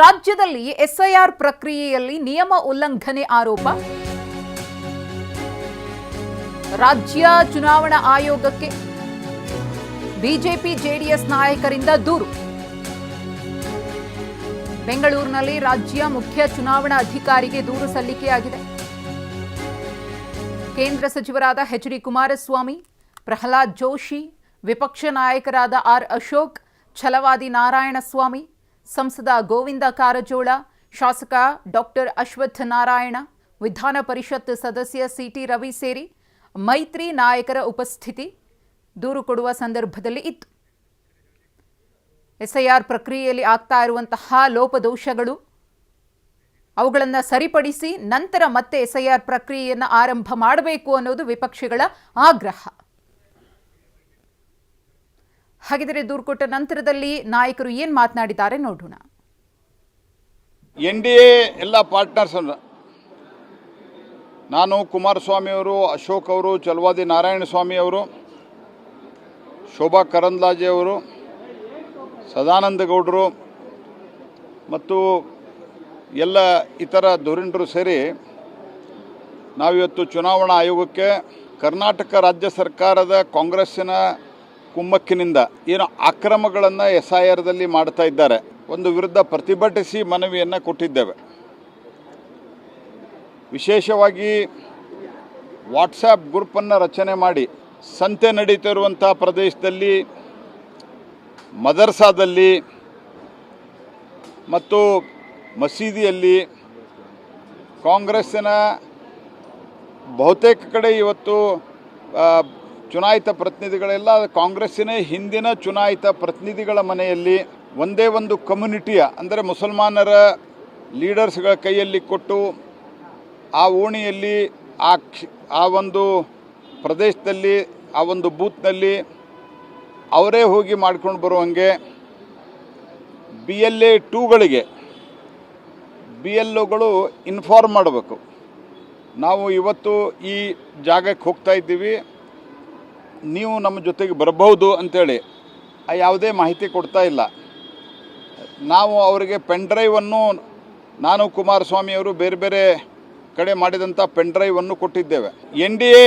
ರಾಜ್ಯದಲ್ಲಿ ಎಸ್ಐಆರ್ ಪ್ರಕ್ರಿಯೆಯಲ್ಲಿ ನಿಯಮ ಉಲ್ಲಂಘನೆ ಆರೋಪ. ರಾಜ್ಯ ಚುನಾವಣಾ ಆಯೋಗಕ್ಕೆ ಬಿಜೆಪಿ ಜೆಡಿಎಸ್ ನಾಯಕರಿಂದ ದೂರು. ಬೆಂಗಳೂರಿನಲ್ಲಿ ರಾಜ್ಯ ಮುಖ್ಯ ಚುನಾವಣಾ ಅಧಿಕಾರಿಗೆ ದೂರು ಸಲ್ಲಿಕೆಯಾಗಿದೆ. ಕೇಂದ್ರ ಸಚಿವರಾದ ಎಚ್.ಡಿ. ಕುಮಾರಸ್ವಾಮಿ, ಪ್ರಹ್ಲಾದ್ ಜೋಶಿ, ವಿಪಕ್ಷ ನಾಯಕರಾದ ಆರ್ ಅಶೋಕ್, ಛಲವಾದಿ ನಾರಾಯಣಸ್ವಾಮಿ, ಸಂಸದ ಗೋವಿಂದ ಕಾರಜೋಳ, ಶಾಸಕ ಡಾಕ್ಟರ್ ಅಶ್ವತ್ಥ ನಾರಾಯಣ, ವಿಧಾನ ಪರಿಷತ್ ಸದಸ್ಯ ಸಿಟಿ ರವಿ ಸೇರಿ ಮೈತ್ರಿ ನಾಯಕರ ಉಪಸ್ಥಿತಿ ದೂರು ಕೊಡುವ ಸಂದರ್ಭದಲ್ಲಿ ಇತ್ತು. ಎಸ್ಐಆರ್ ಪ್ರಕ್ರಿಯೆಯಲ್ಲಿ ಆಗ್ತಾ ಇರುವಂತಹ ಲೋಪದೋಷಗಳು ಅವುಗಳನ್ನು ಸರಿಪಡಿಸಿ ನಂತರ ಮತ್ತೆ ಎಸ್ಐಆರ್ ಪ್ರಕ್ರಿಯೆಯನ್ನು ಆರಂಭ ಮಾಡಬೇಕು ಅನ್ನೋದು ವಿಪಕ್ಷಗಳ ಆಗ್ರಹ. ಹಾಗಿದ್ರೆ ದೂರು ಕೊಟ್ಟ ನಂತರದಲ್ಲಿ ನಾಯಕರು ಏನು ಮಾತನಾಡಿದ್ದಾರೆ ನೋಡೋಣ. ಎನ್ಡಿಎ ಎಲ್ಲ ಪಾರ್ಟ್ನರ್ಸ್, ನಾನು, ಕುಮಾರಸ್ವಾಮಿ ಅವರು, ಅಶೋಕ್ ಅವರು, ಛಲವಾದಿ ನಾರಾಯಣಸ್ವಾಮಿ ಅವರು, ಶೋಭಾ ಕರಂದ್ಲಾಜೆ ಅವರು, ಸದಾನಂದ ಗೌಡರು ಮತ್ತು ಎಲ್ಲ ಇತರ ಧುರೀಣರು ಸೇರಿ ನಾವಿವತ್ತು ಚುನಾವಣಾ ಆಯೋಗಕ್ಕೆ ಕರ್ನಾಟಕ ರಾಜ್ಯ ಸರ್ಕಾರದ ಕಾಂಗ್ರೆಸ್ಸಿನ ಕುಮ್ಮಕ್ಕಿನಿಂದ ಏನು ಅಕ್ರಮಗಳನ್ನು ಎಸ್ಐಆರ್ದಲ್ಲಿ ಮಾಡ್ತಾ ಇದ್ದಾರೆ ಒಂದು ವಿರುದ್ಧ ಪ್ರತಿಭಟಿಸಿ ಮನವಿಯನ್ನು ಕೊಟ್ಟಿದ್ದೇವೆ. ವಿಶೇಷವಾಗಿ ವಾಟ್ಸಪ್ ಗ್ರೂಪನ್ನು ರಚನೆ ಮಾಡಿ ಸಂತೆ ನಡೀತಿರುವಂಥ ಪ್ರದೇಶದಲ್ಲಿ, ಮದರ್ಸಾದಲ್ಲಿ ಮತ್ತು ಮಸೀದಿಯಲ್ಲಿ ಕಾಂಗ್ರೆಸ್ಸಿನ ಬಹುತೇಕ ಕಡೆ ಇವತ್ತು ಚುನಾಯಿತ ಪ್ರತಿನಿಧಿಗಳೆಲ್ಲ ಕಾಂಗ್ರೆಸ್ಸಿನ ಹಿಂದಿನ ಚುನಾಯಿತ ಪ್ರತಿನಿಧಿಗಳ ಮನೆಯಲ್ಲಿ ಒಂದೇ ಒಂದು ಕಮ್ಯುನಿಟಿಯ ಅಂದರೆ ಮುಸಲ್ಮಾನರ ಲೀಡರ್ಸ್ಗಳ ಕೈಯಲ್ಲಿ ಕೊಟ್ಟು ಆ ಓಣಿಯಲ್ಲಿ ಆ ಒಂದು ಪ್ರದೇಶದಲ್ಲಿ ಆ ಒಂದು ಬೂತ್ನಲ್ಲಿ ಅವರೇ ಹೋಗಿ ಮಾಡ್ಕೊಂಡು ಬರುವಂಗೆ BLA 2ಗಳಿಗೆ BLOಗಳು ಇನ್ಫಾರ್ಮ್ ಮಾಡಬೇಕು. ನಾವು ಇವತ್ತು ಈ ಜಾಗಕ್ಕೆ ಹೋಗ್ತಾ ಇದ್ದೀವಿ, ನೀವು ನಮ್ಮ ಜೊತೆಗೆ ಬರಬಹುದು ಅಂತೇಳಿ ಯಾವುದೇ ಮಾಹಿತಿ ಕೊಡ್ತಾ ಇಲ್ಲ. ನಾವು ಅವರಿಗೆ ಪೆನ್ ಡ್ರೈವನ್ನು, ನಾನು ಕುಮಾರಸ್ವಾಮಿಯವರು ಬೇರೆ ಬೇರೆ ಕಡೆ ಮಾಡಿದಂಥ ಪೆನ್ ಡ್ರೈವನ್ನು ಕೊಟ್ಟಿದ್ದೇವೆ. NDA